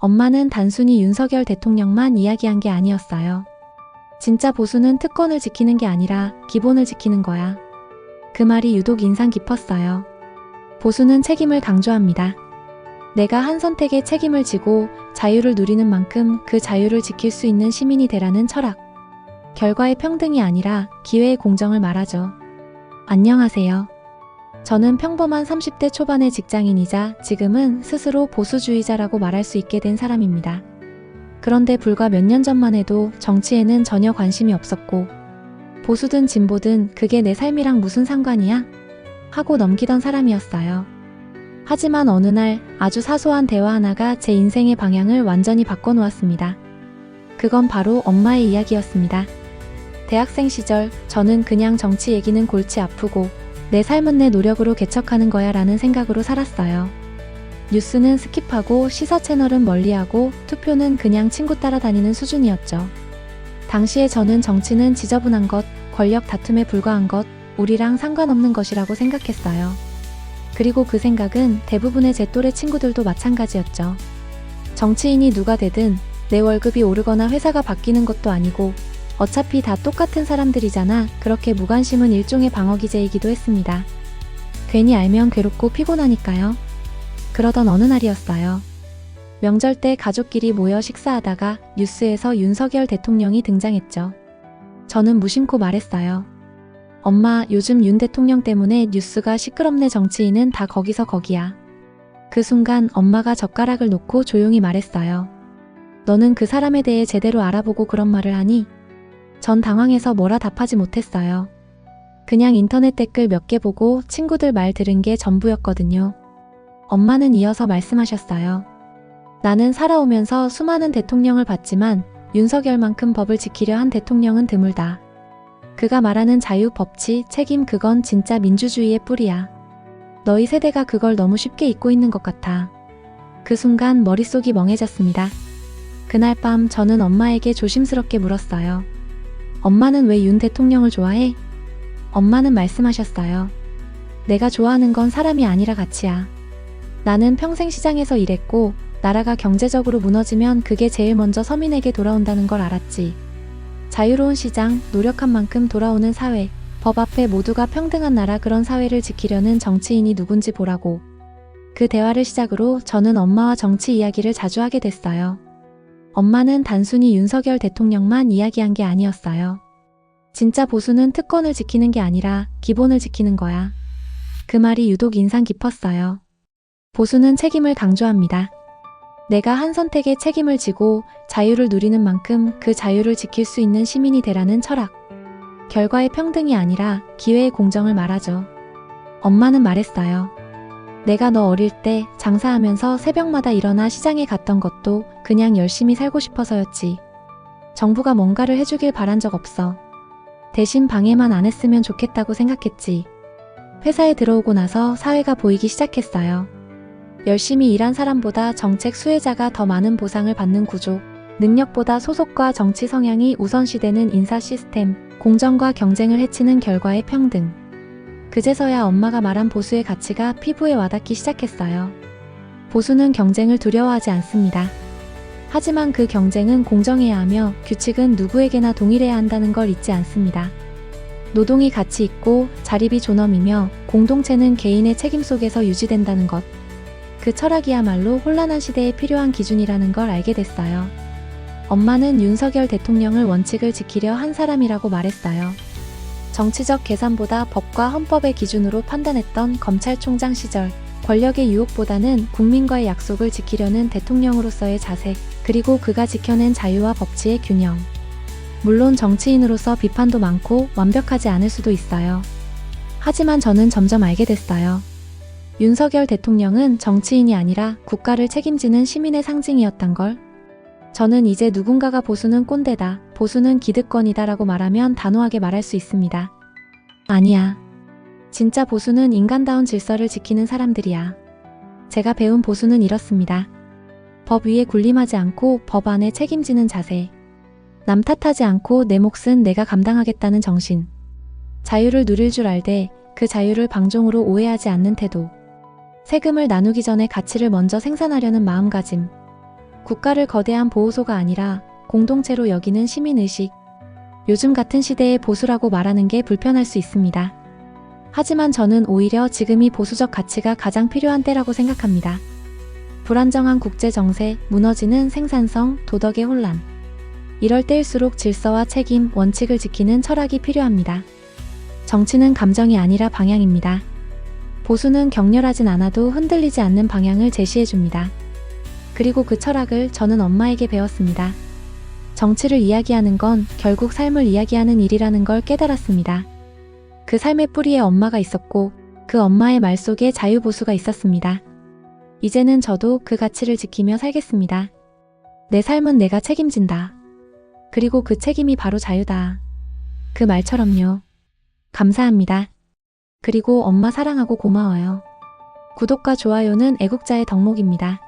엄마는 단순히 윤석열 대통령만 이야기한 게 아니었어요. 진짜 보수는 특권을 지키는 게 아니라 기본을 지키는 거야. 그 말이 유독 인상 깊었어요. 보수는 책임을 강조합니다. 내가 한 선택에 책임을 지고 자유를 누리는 만큼 그 자유를 지킬 수 있는 시민이 되라는 철학. 결과의 평등이 아니라 기회의 공정을 말하죠. 안녕하세요. 저는 평범한 30대 초반의 직장인이자 지금은 스스로 보수주의자라고 말할 수 있게 된 사람입니다. 그런데 불과 몇 년 전만 해도 정치에는 전혀 관심이 없었고 보수든 진보든 그게 내 삶이랑 무슨 상관이야? 하고 넘기던 사람이었어요. 하지만 어느 날 아주 사소한 대화 하나가 제 인생의 방향을 완전히 바꿔놓았습니다. 그건 바로 엄마의 이야기였습니다. 대학생 시절 저는 그냥 정치 얘기는 골치 아프고 내 삶은 내 노력으로 개척하는 거야 라는 생각으로 살았어요. 뉴스는 스킵하고 시사 채널은 멀리하고 투표는 그냥 친구 따라다니는 수준이었죠. 당시에 저는 정치는 지저분한 것, 권력 다툼에 불과한 것, 우리랑 상관없는 것이라고 생각했어요. 그리고 그 생각은 대부분의 제 또래 친구들도 마찬가지였죠. 정치인이 누가 되든 내 월급이 오르거나 회사가 바뀌는 것도 아니고 어차피 다 똑같은 사람들이잖아. 그렇게 무관심은 일종의 방어기제이기도 했습니다. 괜히 알면 괴롭고 피곤하니까요. 그러던 어느 날이었어요. 명절 때 가족끼리 모여 식사하다가 뉴스에서 윤석열 대통령이 등장했죠. 저는 무심코 말했어요. 엄마, 요즘 윤 대통령 때문에 뉴스가 시끄럽네. 정치인은 다 거기서 거기야. 그 순간 엄마가 젓가락을 놓고 조용히 말했어요. 너는 그 사람에 대해 제대로 알아보고 그런 말을 하니? 전 당황해서 뭐라 답하지 못했어요. 그냥 인터넷 댓글 몇 개 보고 친구들 말 들은 게 전부였거든요. 엄마는 이어서 말씀하셨어요. 나는 살아오면서 수많은 대통령을 봤지만 윤석열만큼 법을 지키려 한 대통령은 드물다. 그가 말하는 자유, 법치, 책임, 그건 진짜 민주주의의 뿌리야. 너희 세대가 그걸 너무 쉽게 잊고 있는 것 같아. 그 순간 머릿속이 멍해졌습니다. 그날 밤 저는 엄마에게 조심스럽게 물었어요. 엄마는 왜 윤 대통령을 좋아해? 엄마는 말씀하셨어요. 내가 좋아하는 건 사람이 아니라 가치야. 나는 평생 시장에서 일했고 나라가 경제적으로 무너지면 그게 제일 먼저 서민에게 돌아온다는 걸 알았지. 자유로운 시장, 노력한 만큼 돌아오는 사회, 법 앞에 모두가 평등한 나라, 그런 사회를 지키려는 정치인이 누군지 보라고. 그 대화를 시작으로 저는 엄마와 정치 이야기를 자주 하게 됐어요. 엄마는 단순히 윤석열 대통령만 이야기한 게 아니었어요. 진짜 보수는 특권을 지키는 게 아니라 기본을 지키는 거야. 그 말이 유독 인상 깊었어요. 보수는 책임을 강조합니다. 내가 한 선택에 책임을 지고 자유를 누리는 만큼 그 자유를 지킬 수 있는 시민이 되라는 철학. 결과의 평등이 아니라 기회의 공정을 말하죠. 엄마는 말했어요. 내가 너 어릴 때 장사하면서 새벽마다 일어나 시장에 갔던 것도 그냥 열심히 살고 싶어서였지. 정부가 뭔가를 해주길 바란 적 없어. 대신 방해만 안 했으면 좋겠다고 생각했지. 회사에 들어오고 나서 사회가 보이기 시작했어요. 열심히 일한 사람보다 정책 수혜자가 더 많은 보상을 받는 구조, 능력보다 소속과 정치 성향이 우선시되는 인사 시스템, 공정과 경쟁을 해치는 결과의 평등. 그제서야 엄마가 말한 보수의 가치가 피부에 와닿기 시작했어요. 보수는 경쟁을 두려워하지 않습니다. 하지만 그 경쟁은 공정해야 하며 규칙은 누구에게나 동일해야 한다는 걸 잊지 않습니다. 노동이 가치 있고 자립이 존엄이며 공동체는 개인의 책임 속에서 유지된다는 것. 그 철학이야말로 혼란한 시대에 필요한 기준이라는 걸 알게 됐어요. 엄마는 윤석열 대통령을 원칙을 지키려 한 사람이라고 말했어요. 정치적 계산보다 법과 헌법의 기준으로 판단했던 검찰총장 시절, 권력의 유혹보다는 국민과의 약속을 지키려는 대통령으로서의 자세, 그리고 그가 지켜낸 자유와 법치의 균형. 물론 정치인으로서 비판도 많고 완벽하지 않을 수도 있어요. 하지만 저는 점점 알게 됐어요. 윤석열 대통령은 정치인이 아니라 국가를 책임지는 시민의 상징이었단 걸. 저는 이제 누군가가 보수는 꼰대다, 보수는 기득권이다 라고 말하면 단호하게 말할 수 있습니다. 아니야. 진짜 보수는 인간다운 질서를 지키는 사람들이야. 제가 배운 보수는 이렇습니다. 법 위에 군림하지 않고 법 안에 책임지는 자세. 남 탓하지 않고 내 몫은 내가 감당하겠다는 정신. 자유를 누릴 줄 알되 그 자유를 방종으로 오해하지 않는 태도. 세금을 나누기 전에 가치를 먼저 생산하려는 마음가짐. 국가를 거대한 보호소가 아니라 공동체로 여기는 시민의식. 요즘 같은 시대에 보수라고 말하는 게 불편할 수 있습니다. 하지만 저는 오히려 지금이 보수적 가치가 가장 필요한 때라고 생각합니다. 불안정한 국제 정세, 무너지는 생산성, 도덕의 혼란. 이럴 때일수록 질서와 책임, 원칙을 지키는 철학이 필요합니다. 정치는 감정이 아니라 방향입니다. 보수는 격렬하진 않아도 흔들리지 않는 방향을 제시해줍니다. 그리고 그 철학을 저는 엄마에게 배웠습니다. 정치를 이야기하는 건 결국 삶을 이야기하는 일이라는 걸 깨달았습니다. 그 삶의 뿌리에 엄마가 있었고 그 엄마의 말 속에 자유보수가 있었습니다. 이제는 저도 그 가치를 지키며 살겠습니다. 내 삶은 내가 책임진다. 그리고 그 책임이 바로 자유다. 그 말처럼요. 감사합니다. 그리고 엄마 사랑하고 고마워요. 구독과 좋아요는 애국자의 덕목입니다.